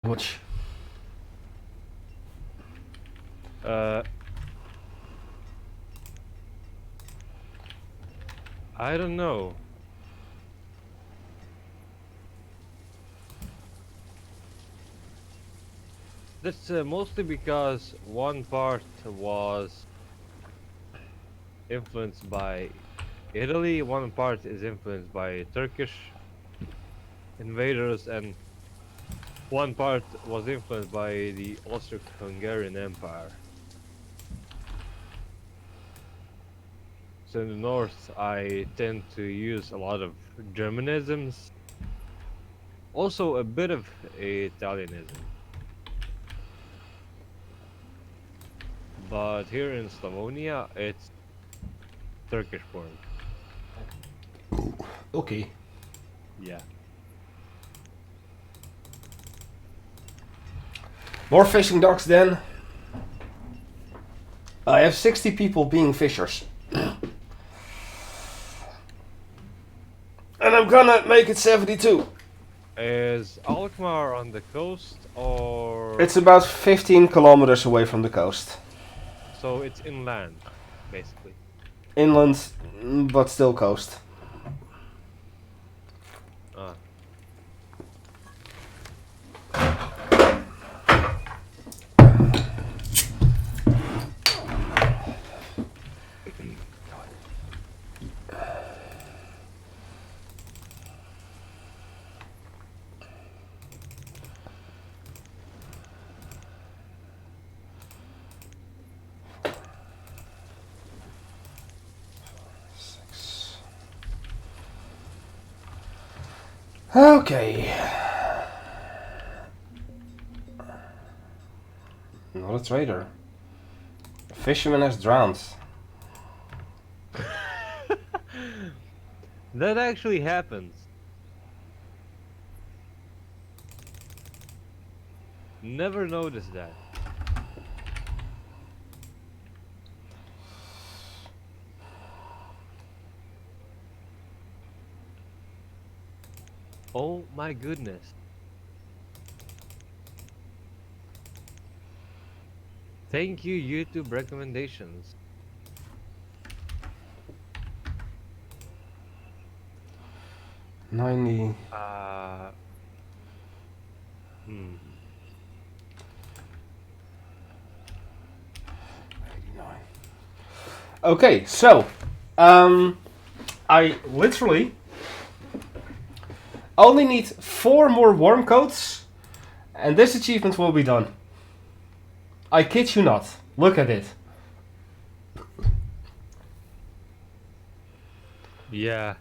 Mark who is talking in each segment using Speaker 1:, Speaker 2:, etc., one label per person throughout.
Speaker 1: Which?
Speaker 2: I don't know. That's mostly because one part was influenced by Italy, one part is influenced by Turkish invaders, and one part was influenced by the Austro-Hungarian Empire. So in the north, I tend to use a lot of Germanisms, also a bit of Italianism. But here in Slavonia, it's Turkish born.
Speaker 1: Okay.
Speaker 2: Yeah.
Speaker 1: More fishing docks then. I have 60 people being fishers. And I'm gonna make it 72.
Speaker 2: Is Alkmaar on the coast or...
Speaker 1: It's about 15 kilometers away from the coast.
Speaker 2: So it's inland, basically.
Speaker 1: Inland, but still coast.
Speaker 2: Ah.
Speaker 1: Okay. Not a trader. A fisherman has drowned.
Speaker 2: That actually happens. Never noticed that. Oh my goodness. Thank you, YouTube recommendations. Uh,
Speaker 1: 90.
Speaker 2: hmm.
Speaker 1: 89. Okay, so I literally only need 4 more warm coats, and this achievement will be done. I kid you not. Look at it.
Speaker 2: Yeah.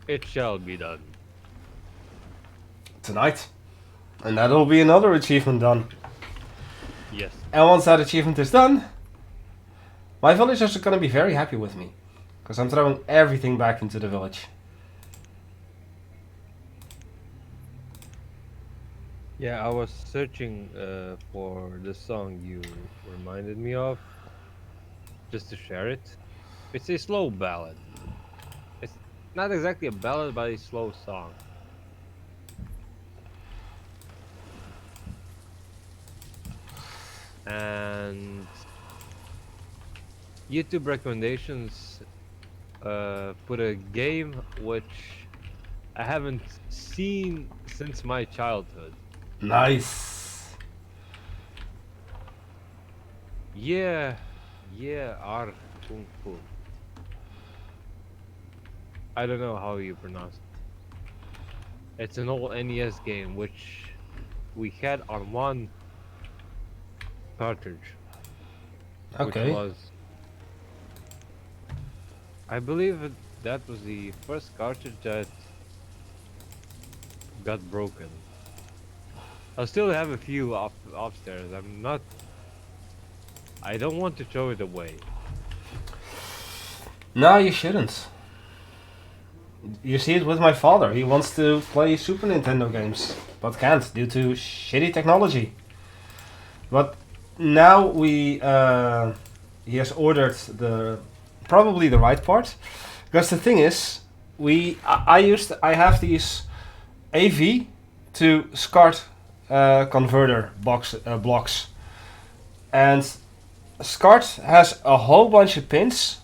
Speaker 2: It shall be done.
Speaker 1: Tonight. And that'll be another achievement done.
Speaker 2: Yes.
Speaker 1: And once that achievement is done, my villagers are gonna be very happy with me. Because I'm throwing everything back into the village.
Speaker 2: Yeah, I was searching for the song you reminded me of, just to share it. It's a slow ballad. It's not exactly a ballad, but a slow song. And YouTube recommendations put a game which I haven't seen since my childhood.
Speaker 1: Nice.
Speaker 2: Yeah, Ar Kung Fu. I don't know how you pronounce it. It's an old NES game which we had on one cartridge, which
Speaker 1: Okay.
Speaker 2: was, I believe that was the first cartridge that got broken. I still have a few upstairs. I don't want to throw it away.
Speaker 1: No, you shouldn't. You see it with my father. He wants to play Super Nintendo games, but can't due to shitty technology. But now he has ordered probably the right part, Because the thing is, I have these AV to SCART converter blocks, and SCART has a whole bunch of pins,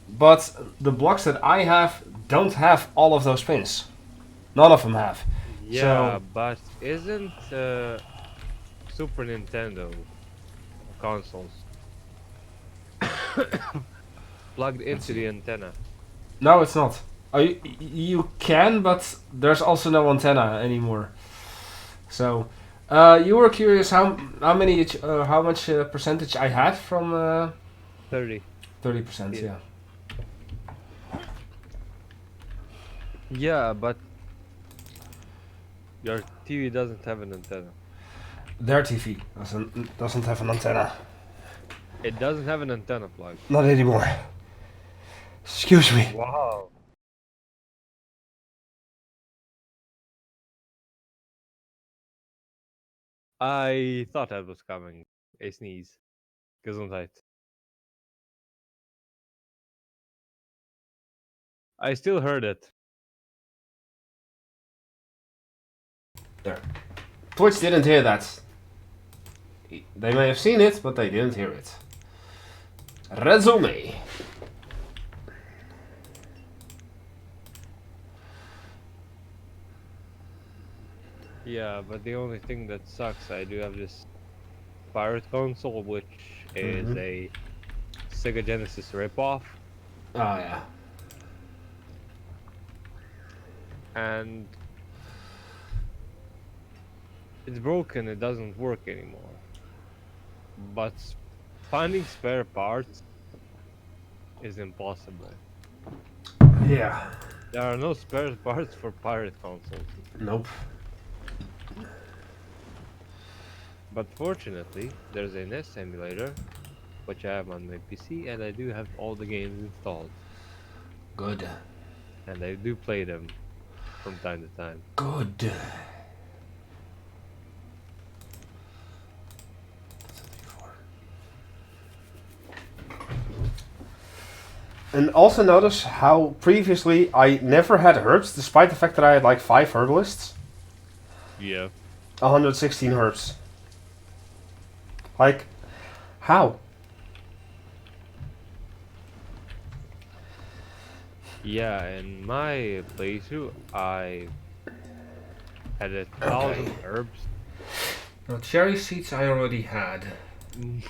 Speaker 1: but the blocks that I have don't have all of those pins. None of them have.
Speaker 2: Yeah, but isn't Super Nintendo consoles plugged into the antenna?
Speaker 1: No, it's not. You can, but there's also no antenna anymore. So, you were curious how much percentage I had from
Speaker 2: 30.
Speaker 1: 30%.
Speaker 2: Yeah.
Speaker 1: Yeah.
Speaker 2: Yeah, but your TV doesn't have an antenna.
Speaker 1: Their TV doesn't have an antenna.
Speaker 2: It doesn't have an antenna plug.
Speaker 1: Not anymore. Excuse me.
Speaker 2: Wow. I thought that was coming. A sneeze. Gesundheit. I still heard it.
Speaker 1: There. Twitch didn't hear that. They may have seen it, but they didn't hear it. Resume.
Speaker 2: Yeah, but the only thing that sucks, I do have this pirate console, which is a Sega Genesis ripoff,
Speaker 1: Oh yeah.
Speaker 2: and it's broken. It doesn't work anymore. But finding spare parts is impossible.
Speaker 1: Yeah.
Speaker 2: There are no spare parts for pirate consoles.
Speaker 1: Nope.
Speaker 2: But fortunately, there's a NES emulator, which I have on my PC, and I do have all the games installed.
Speaker 1: Good.
Speaker 2: And I do play them from time to time.
Speaker 1: Good. And also notice how previously I never had herbs, despite the fact that I had like 5 herbalists.
Speaker 2: Yeah.
Speaker 1: 116 herbs. Like, how?
Speaker 2: Yeah, in my playthrough, I had 1,000 herbs,
Speaker 1: Now, cherry seeds I already had.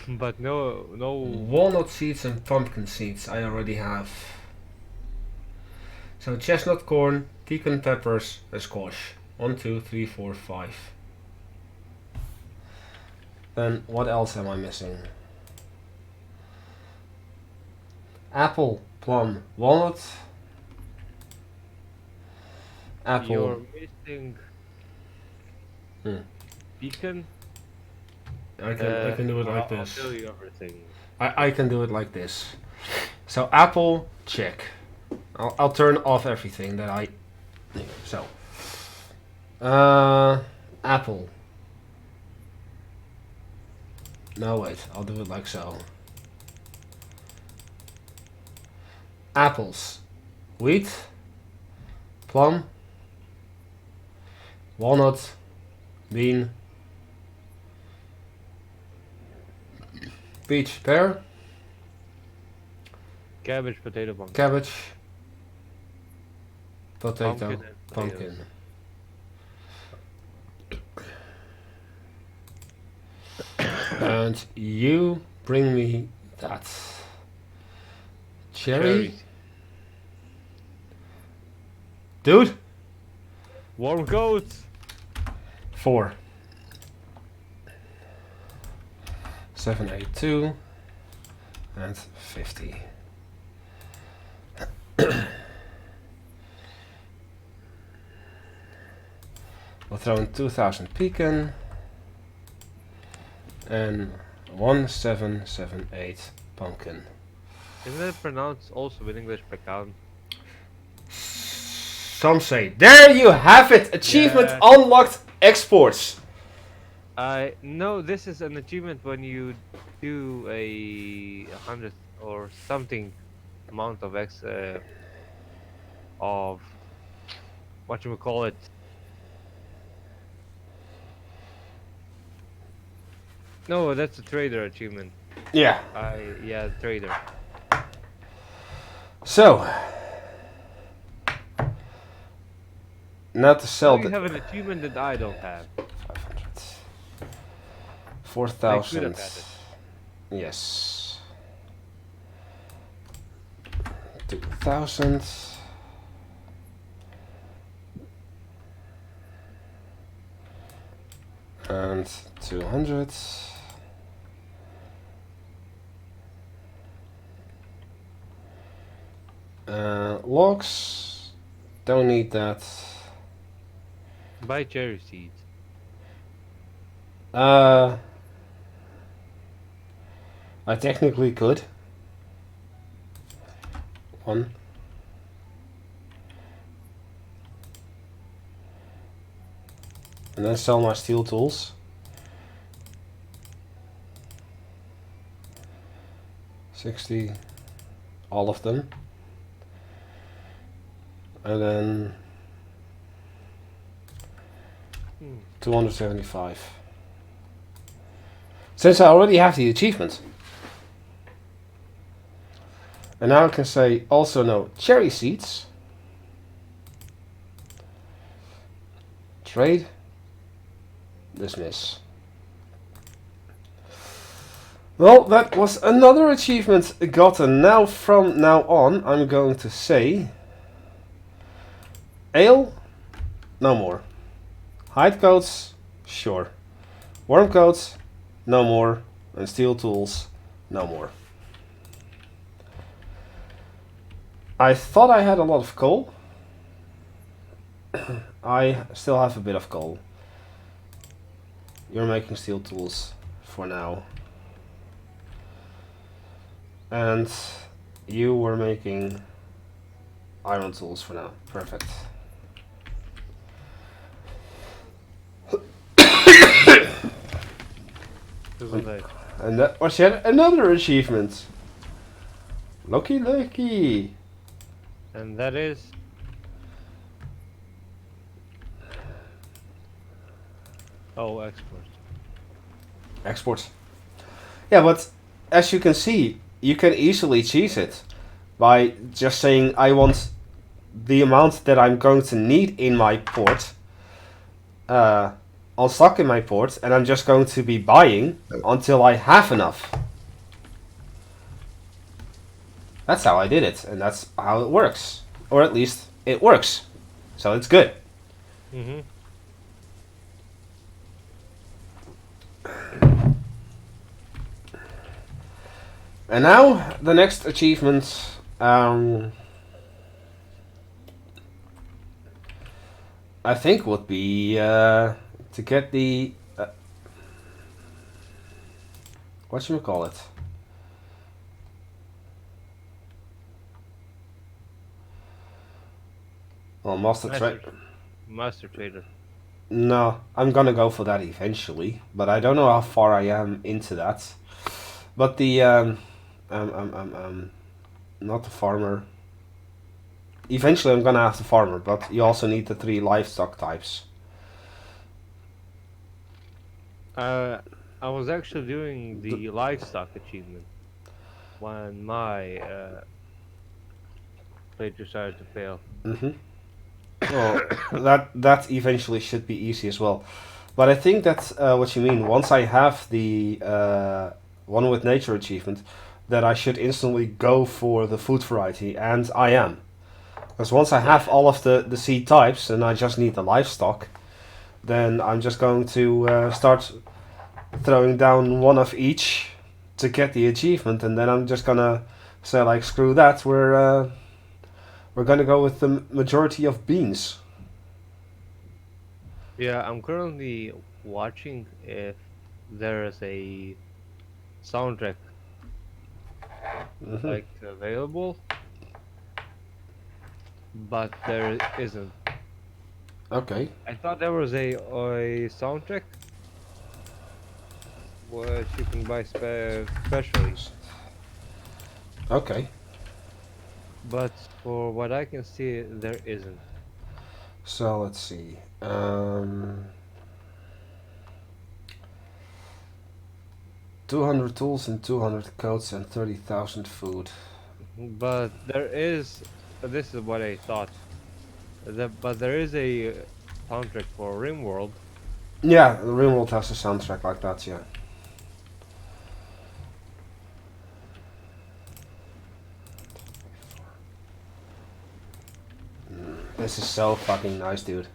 Speaker 2: but no.
Speaker 1: Walnut seeds and pumpkin seeds I already have. So chestnut corn, pecan peppers, and squash. 1, 2, 3, 4, 5. Then what else am I missing? Apple, plum, walnut. Apple.
Speaker 2: You're missing
Speaker 1: Hmm.
Speaker 2: pecan.
Speaker 1: I can do it like
Speaker 2: I'll
Speaker 1: this.
Speaker 2: tell you everything.
Speaker 1: I can do it like this. So apple, check. I'll turn off everything that I. So. Apple. No wait, I'll do it like so. Apples, wheat, plum, walnut, bean, peach, pear,
Speaker 2: Cabbage, potato, pumpkin.
Speaker 1: cabbage, potato,
Speaker 2: Pumpkin and
Speaker 1: pumpkin.
Speaker 2: potatoes.
Speaker 1: And you bring me that. Cherry?
Speaker 2: Cherries.
Speaker 1: Dude?
Speaker 2: Warm coats.
Speaker 1: 4. 782 and 50. We'll throw in 2000 pecan and 1778 pumpkin.
Speaker 2: Isn't it pronounced also in English pecan?
Speaker 1: Some say, there you have it! Achievement
Speaker 2: Yeah.
Speaker 1: unlocked exports!
Speaker 2: No, this is an achievement when you do a 100 or something amount of of what you call it. No, that's a trader achievement.
Speaker 1: Yeah.
Speaker 2: Yeah, trader.
Speaker 1: So now to
Speaker 2: Now
Speaker 1: sell
Speaker 2: you
Speaker 1: the
Speaker 2: have an achievement that I don't have.
Speaker 1: 500.
Speaker 2: I could
Speaker 1: 4,000.
Speaker 2: have had it.
Speaker 1: Yes. 2,000. And 200. Logs. Don't need that.
Speaker 2: Buy cherry seeds.
Speaker 1: I technically could. One. And then sell my steel tools. 60. All of them. And then 275. Since I already have the achievement. And now I can say also no cherry seeds. Trade. Dismiss. Well, that was another achievement gotten. Now from now on I'm going to say ale, no more. Hide coats, sure. Worm coats, no more. And steel tools, no more. I thought I had a lot of coal. I still have a bit of coal. You're making steel tools for now. And you were making iron tools for now. Perfect. And that was yet another achievement. Lucky, lucky.
Speaker 2: And that is export.
Speaker 1: Export. Yeah, but as you can see, you can easily cheese it by just saying I want the amount that I'm going to need in my port on stock in my port, and I'm just going to be buying until I have enough. That's how I did it, and that's how it works. Or at least it works. So it's good.
Speaker 2: Mm-hmm.
Speaker 1: And now the next achievement. I think would be to get the whatchamacallit? Well,
Speaker 2: Master trader.
Speaker 1: No, I'm gonna go for that eventually, but I don't know how far I am into that. But the not the farmer. Eventually, I'm gonna have the farmer, but you also need the 3 livestock types.
Speaker 2: I was actually doing the livestock achievement when my plate decided to fail.
Speaker 1: Mm-hmm. Well, that eventually should be easy as well. But I think that's what you mean. Once I have the one with nature achievement, that I should instantly go for the food variety, and I am. Because once I have all of the seed types and I just need the livestock, then I'm just going to start throwing down one of each to get the achievement, and then I'm just gonna say like screw that, we're gonna go with the majority of beans.
Speaker 2: Yeah, I'm currently watching if there is a soundtrack
Speaker 1: Mm-hmm.
Speaker 2: like available, but there isn't.
Speaker 1: Okay.
Speaker 2: I thought there was a soundtrack which you can buy specially.
Speaker 1: Okay.
Speaker 2: But for what I can see, there isn't.
Speaker 1: So let's see. 200 tools and 200 coats and 30,000 food.
Speaker 2: But there is. This is what I thought. But there is a soundtrack for RimWorld.
Speaker 1: Yeah, the RimWorld has a soundtrack like that, yeah. This is so fucking nice, dude.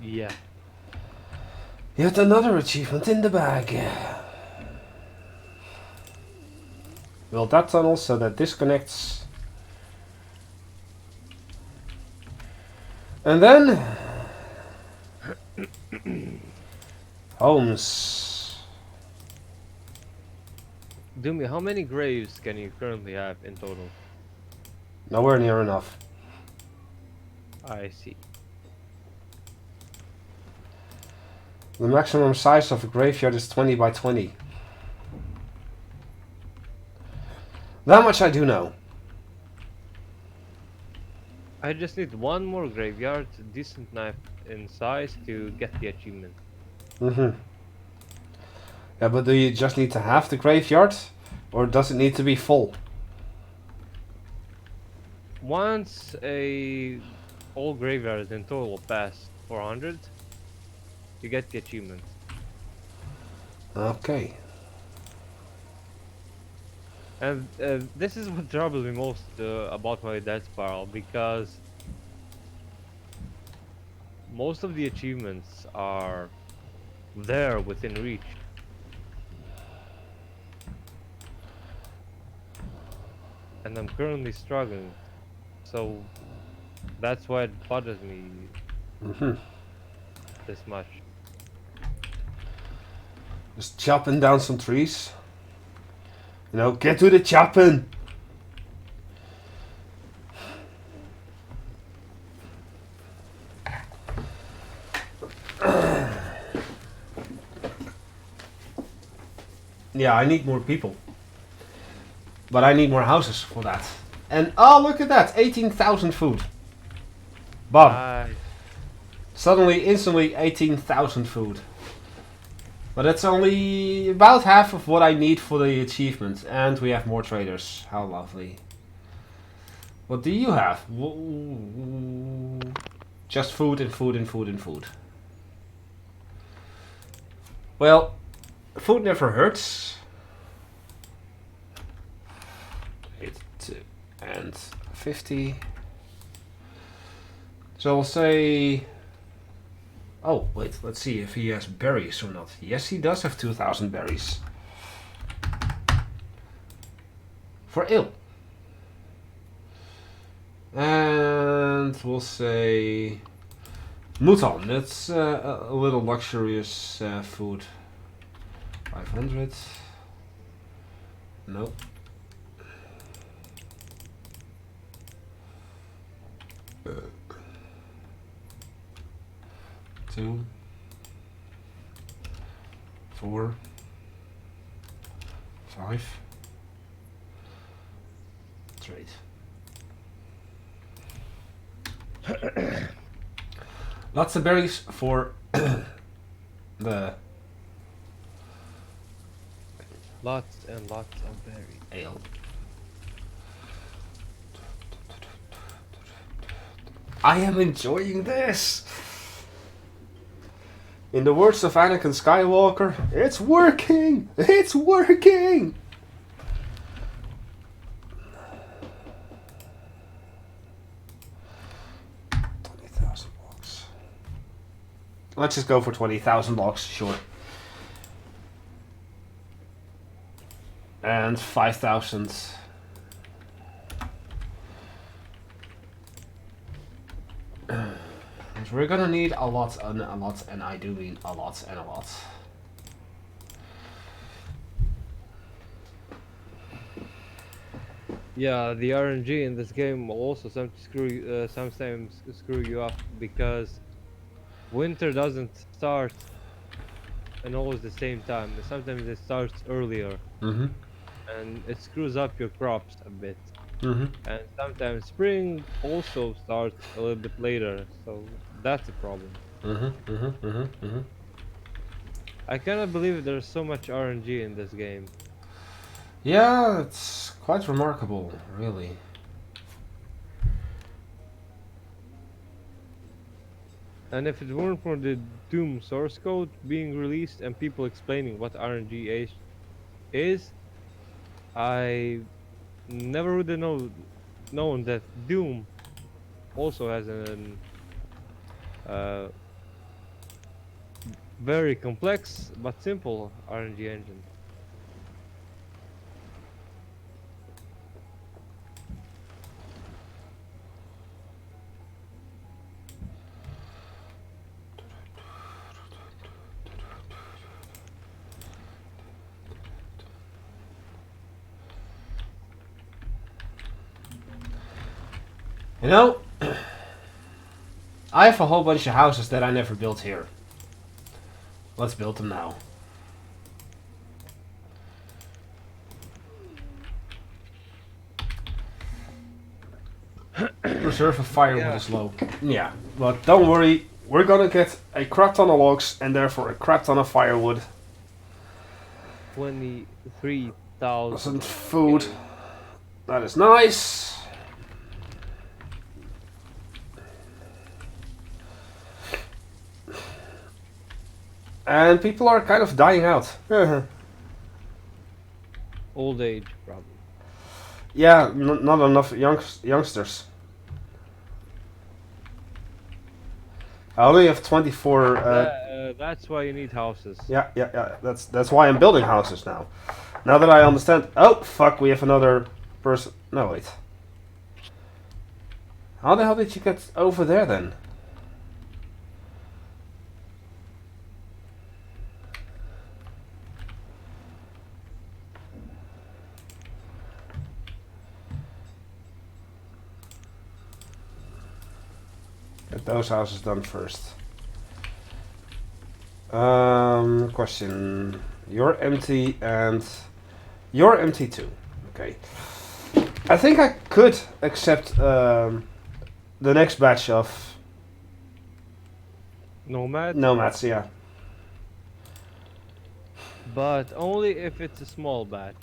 Speaker 2: Yeah.
Speaker 1: Yet another achievement in the bag. Build that tunnel so that disconnects. And then... homes.
Speaker 2: Doomy, how many graves can you currently have in total?
Speaker 1: Nowhere near enough.
Speaker 2: I see.
Speaker 1: The maximum size of a graveyard is 20 by 20. That much I do know.
Speaker 2: I just need one more graveyard, decent enough in size to get the achievement.
Speaker 1: Yeah, but do you just need to have the graveyard? Or does it need to be full?
Speaker 2: Once all graveyards in total pass 400, you get the achievement.
Speaker 1: Okay.
Speaker 2: And this is what troubles me most about my death spiral, because most of the achievements are there within reach. And I'm currently struggling, so that's why it bothers me this much.
Speaker 1: Just chopping down some trees. You know, get to the chopping! Yeah, I need more people. But I need more houses for that. And oh, look at that! 18,000 food. Bam. Suddenly, instantly 18,000 food. But that's only about half of what I need for the achievement. And we have more traders. How lovely. What do you have? Just food and food and food and food. Well, food never hurts. 82 and 50. So I'll say... oh, wait, let's see if he has berries or not. Yes, he does have 2,000 berries. For ale. And we'll say... mouton, that's a little luxurious food. 500. Nope. Two, 4, 5. Trade. Lots of berries for the
Speaker 2: Lots and lots of berries.
Speaker 1: ale. I am enjoying this. In the words of Anakin Skywalker, it's working! It's working! $20,000. Let's just go for $20,000, sure. And 5,000. We're gonna need a lot and a lot, and I do mean a lot and a lot.
Speaker 2: Yeah, the RNG in this game will also sometimes screw you up, because winter doesn't start and always the same time. Sometimes it starts earlier, and it screws up your crops a bit. and sometimes spring also starts a little bit later, so that's a problem. I cannot believe there's so much RNG in this game.
Speaker 1: Yeah, it's quite remarkable, really.
Speaker 2: And if it weren't for the Doom source code being released and people explaining what is, I never would have known that Doom also has an uh, very complex but simple RNG engine.
Speaker 1: You know, I have a whole bunch of houses that I never built here. Let's build them now. Reserve of firewood is low. Yeah, but don't worry, we're gonna get a crap ton of logs and therefore a crap ton of firewood.
Speaker 2: 23,000
Speaker 1: Some food. That is nice. And people are kind of dying out.
Speaker 2: Old age problem.
Speaker 1: Yeah, not enough youngsters. I only have 24.
Speaker 2: That's why you need houses.
Speaker 1: Yeah. That's why I'm building houses now. Now that I understand. Oh fuck! We have another person. No wait. How the hell did you get over there then? Get those houses done first. Question. You're empty and you're empty too. Okay. I think I could accept the next batch of nomads. Yeah.
Speaker 2: But only if it's a small batch.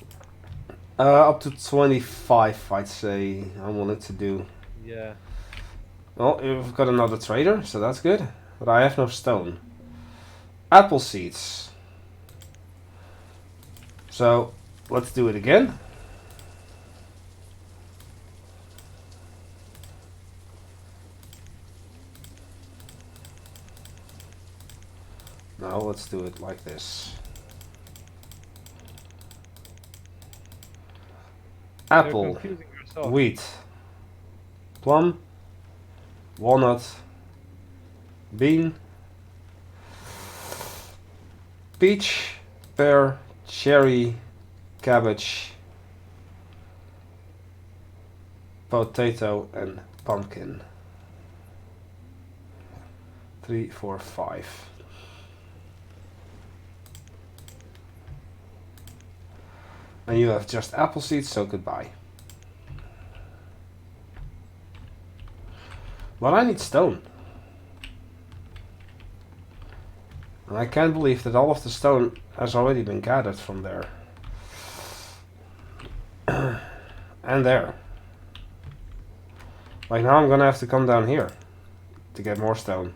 Speaker 1: Up to 25, I'd say I wanted to do.
Speaker 2: Yeah.
Speaker 1: Well, you've got another trader, so that's good. But I have no stone. Apple seeds. So, let's do it again. Now let's do it like this. Apple,
Speaker 2: You're confusing yourself.
Speaker 1: wheat, plum, walnut, bean, peach, pear, cherry, cabbage, potato, and pumpkin. 3, 4, 5. And you have just apple seeds, so goodbye. But I need stone. And I can't believe that all of the stone has already been gathered from there. And there. Like now I'm gonna have to come down here to get more stone.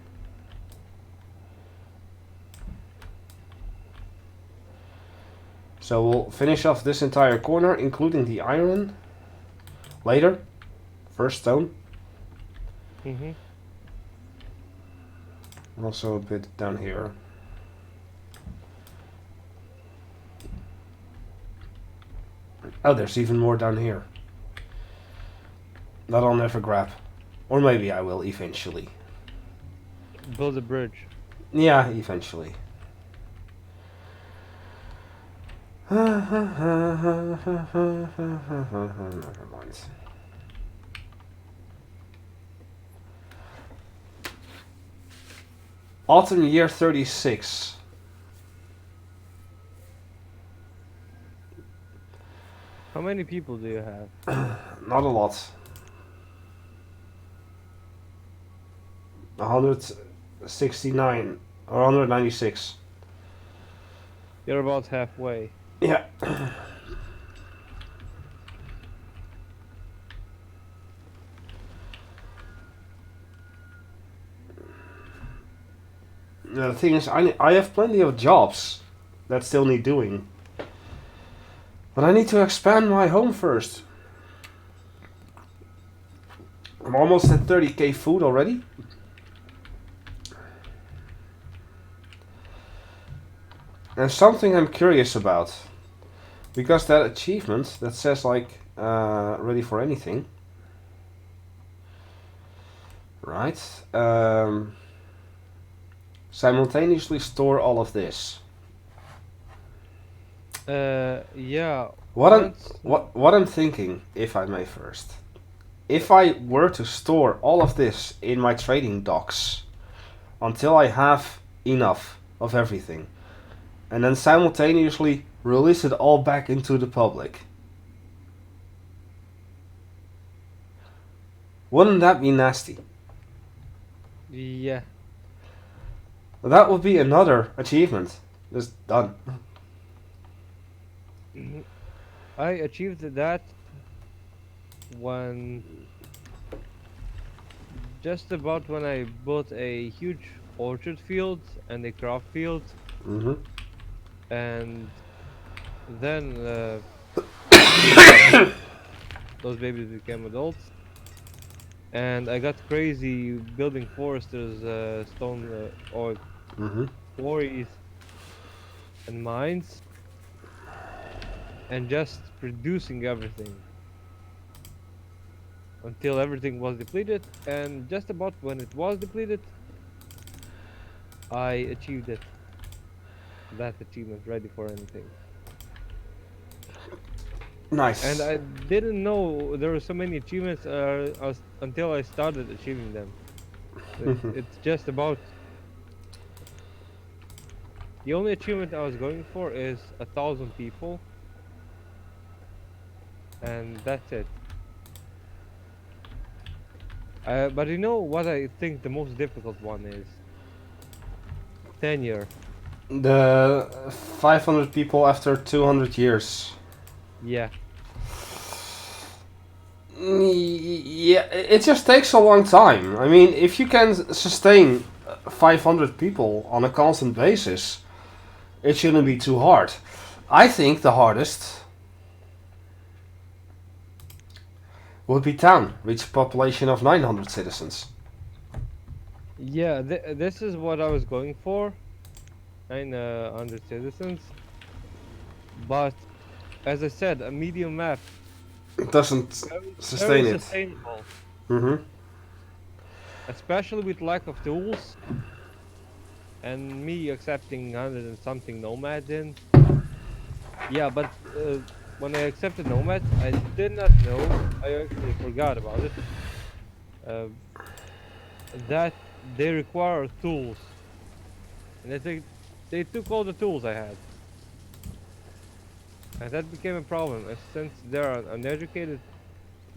Speaker 1: So we'll finish off this entire corner, including the iron, later. First stone.
Speaker 2: Mm-hmm.
Speaker 1: Also a bit down here. Oh, there's even more down here. That I'll never grab. Or maybe I will eventually.
Speaker 2: Build a bridge.
Speaker 1: Yeah, eventually. Never mind. Autumn year 36.
Speaker 2: How many people do you have?
Speaker 1: Not a lot. 169 or 196.
Speaker 2: You're about halfway.
Speaker 1: Yeah. The thing is, I have plenty of jobs that still need doing. But I need to expand my home first. I'm almost at 30k food already. And something I'm curious about. Because that achievement that says like ready for anything. Right. Simultaneously store all of this.
Speaker 2: Yeah.
Speaker 1: What I'm
Speaker 2: Once.
Speaker 1: what I'm thinking, if I may first. If I were to store all of this in my trading docks until I have enough of everything, and then simultaneously release it all back into the public, wouldn't that be nasty?
Speaker 2: Yeah.
Speaker 1: That would be another achievement. Just done.
Speaker 2: I achieved that when just about when I built a huge orchard field and a crop field,
Speaker 1: Mm-hmm.
Speaker 2: and then those babies became adults, and I got crazy building foresters, stone or
Speaker 1: Mm-hmm.
Speaker 2: quarries and mines, and just producing everything until everything was depleted. And just about when it was depleted, I achieved it. That achievement, ready for anything. And
Speaker 1: Nice.
Speaker 2: I didn't know there were so many achievements until I started achieving them. It's just about the only achievement I was going for is 1,000 people, and that's it. But you know what I think the most difficult one is? Tenure.
Speaker 1: The 500 people after 200 years.
Speaker 2: Yeah.
Speaker 1: Yeah, it just takes a long time. I mean, if you can sustain 500 people on a constant basis, it shouldn't be too hard. I think the hardest would be town, reach a population of 900 citizens.
Speaker 2: Yeah, this is what I was going for. 900 citizens. But as I said, a medium map,
Speaker 1: It doesn't
Speaker 2: very
Speaker 1: sustain it.
Speaker 2: sustainable,
Speaker 1: Mm-hmm.
Speaker 2: especially with lack of tools and me accepting 100 and something nomads in. Yeah, but when I accepted nomads, I did not know, I actually forgot about it, uh, that they require tools. And they took all the tools I had. And that became a problem. And since they're uneducated,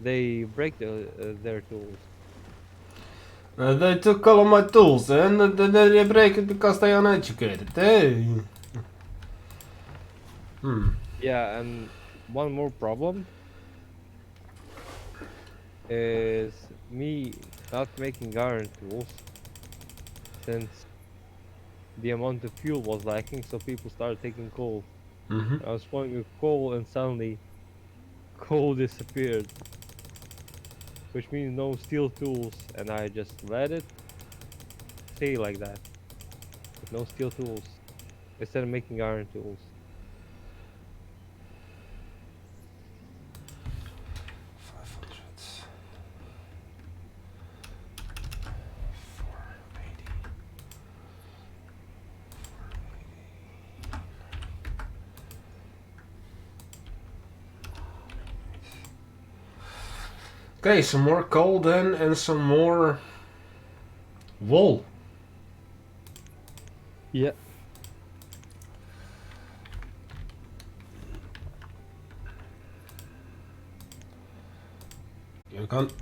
Speaker 2: they break their tools.
Speaker 1: They took all of my tools and they break it because they are uneducated. Hey.
Speaker 2: Yeah, and one more problem is me not making iron tools since the amount of fuel was lacking, so people started taking coal.
Speaker 1: Mm-hmm.
Speaker 2: I was pouring with coal and suddenly coal disappeared, which means no steel tools, and I just let it stay like that with no steel tools instead of making iron tools.
Speaker 1: 500. Okay, some more coal then and some more wool.
Speaker 2: Yeah.
Speaker 1: both